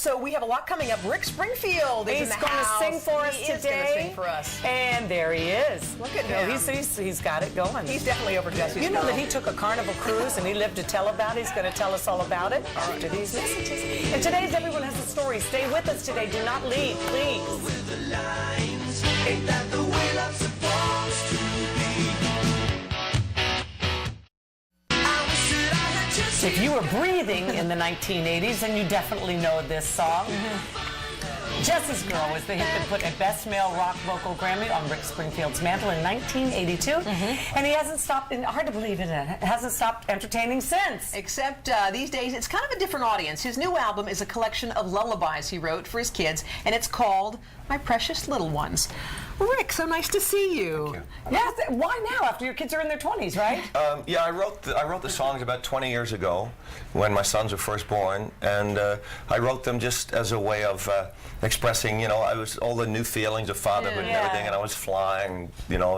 so we have a lot coming up. Rick Springfield is in the house. He's going to sing for us He is today. going to sing for us. And there he is. Look at him. He's got it going. He's definitely over Jesse's You know girl. that he took a Carnival cruise and he lived to tell about it. He's going to tell us all about it after these messages. And today's Everyone Has a Story. Stay with us today. Do not leave, please. Ain't that the way love's supposed to be? If you were breathing in the 1980s, then you definitely know this song. Jesse's Girl was the hit that put a Best Male Rock Vocal Grammy on Rick Springfield's mantle in 1982. And he hasn't stopped, hard to believe it, hasn't stopped entertaining since. Except these days, it's kind of a different audience. His new album is a collection of lullabies he wrote for his kids, and it's called My Precious Little Ones. Rick, so nice to see you. Yeah, why now? After your kids are in their 20s, right? Yeah, I wrote the songs about 20 years ago when my sons were first born, and I wrote them just as a way of expressing, I was all the new feelings of fatherhood and everything, and I was flying,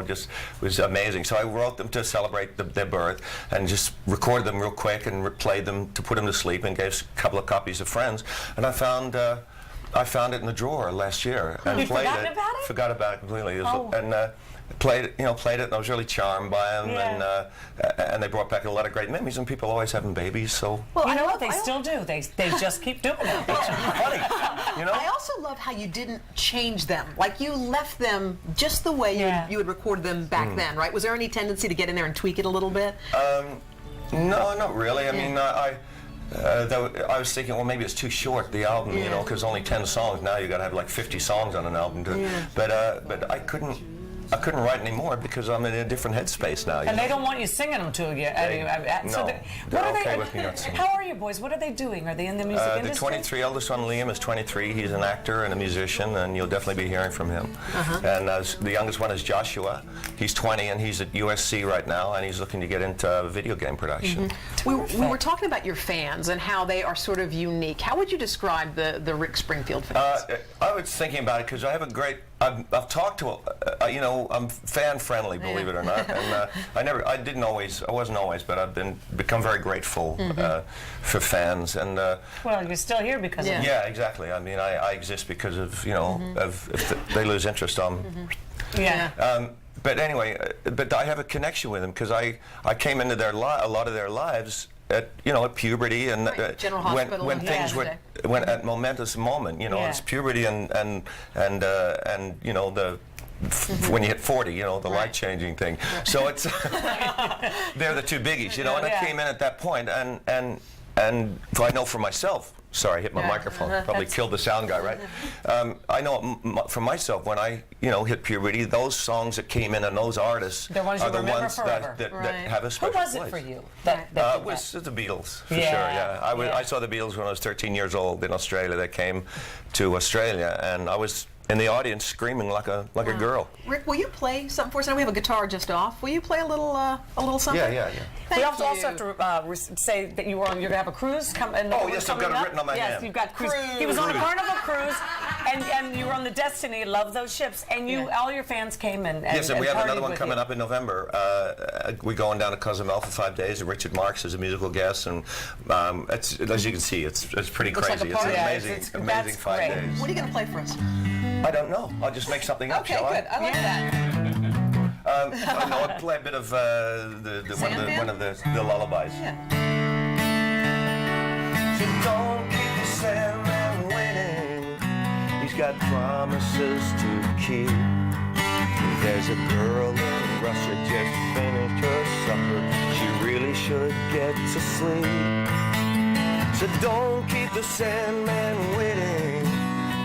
just was amazing. So I wrote them to celebrate their birth, and just recorded them real quick and played them to put them to sleep, and gave a couple of copies to friends. And I found it in the drawer last year and You'd played forgotten it. about it? Forgot about it completely. And played it, and I was really charmed by them, and they brought back a lot of great memories. And people always having babies, so. Well, you know what? They still do. They just keep doing it. It's funny, I also love how you didn't change them. Like, you left them just the way you had recorded them back then, right? Was there any tendency to get in there and tweak it a little bit? No, not really. I mean, I was thinking, well, maybe it's too short, the album, because only 10 songs. Now you got to have like 50 songs on an album. But I couldn't write anymore because I'm in a different headspace now. And they don't want you singing them to you. They're okay with me not singing. How are your boys? What are they doing? Are they in the music industry? The 23, eldest one, Liam, is 23. He's an actor and a musician, and you'll definitely be hearing from him. And the youngest one is Joshua. He's 20, and he's at USC right now, and he's looking to get into video game production. We were talking about your fans and how they are sort of unique. How would you describe the Rick Springfield fans? I was thinking about it because I have a great. I've talked to, I'm fan friendly, believe it or not, and I wasn't always, but I've become very grateful for fans, and well, you're still here because of yeah, exactly. I mean, I exist because of if they lose interest on. But anyway, but I have a connection with them because I came into a lot of their lives at puberty and when things went at momentous moment, it's puberty and the when you hit 40, the light-changing thing. So it's they're the two biggies, and I came in at that point, and I know for myself. Sorry, I hit my microphone. Probably killed the sound guy, right? I know for myself when I, hit puberty, those songs that came in and those artists are the ones that have a special place. Who was it for you? It was the Beatles, for sure. Yeah, I saw the Beatles when I was 13 years old in Australia. They came to Australia, and I was in the audience screaming like a girl. Rick, will you play something for us? Now we have a guitar just off. Will you play a little something? Yeah. Thank we also have to say that you're going to have a cruise come. Oh yes, I've got it written on my hand. Yes, you've got cruise. He was on a Carnival cruise, and you were on the Destiny. Love those ships, and all your fans came and yes, and we have another one coming you. up in November. We're going down to Cozumel for 5 days. And Richard Marx is a musical guest, and it's, as you can see, it's pretty Looks crazy. Like a It's an amazing 5 days. What are you going to play for us? I don't know. I'll just make something up. Okay, shall good. I like that. I'll play a bit of one of the lullabies. Yeah. So don't keep the Sandman waiting. He's got promises to keep. There's a girl in Russia just finished her supper. She really should get to sleep. So don't keep the Sandman waiting.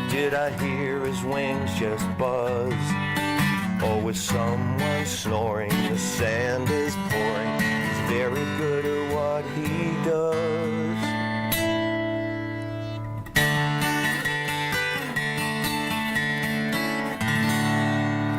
Did I hear his wings just buzz? Or was someone snoring? The sand is pouring. He's very good at what he does.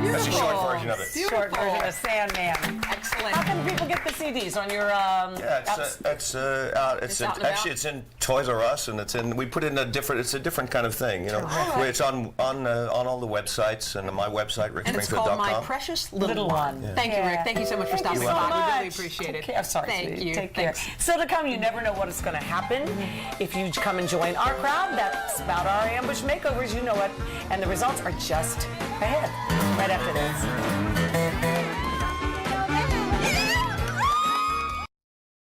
Beautiful. That's a short version of it. Short version of Sandman. Excellent. Excellent. How can people get the CDs on your? Yeah, apps? it's out. It's out and Actually, about? it's in Toys R Us, and we put in a different. It's a different kind of thing, you know. Where it's on all the websites and my website, And it's called My rickspringfield.com. Precious Little Little One. One. Thank you, Yeah. Rick. Thank you so much for stopping Thank you so by. We really much. appreciate it. Take care. Sorry, Thank sweetie. you. Take care. Thanks. Still to come, you never know what is going to happen. If you come and join our crowd, that's about our ambush makeovers. You know it, and the results are just ahead.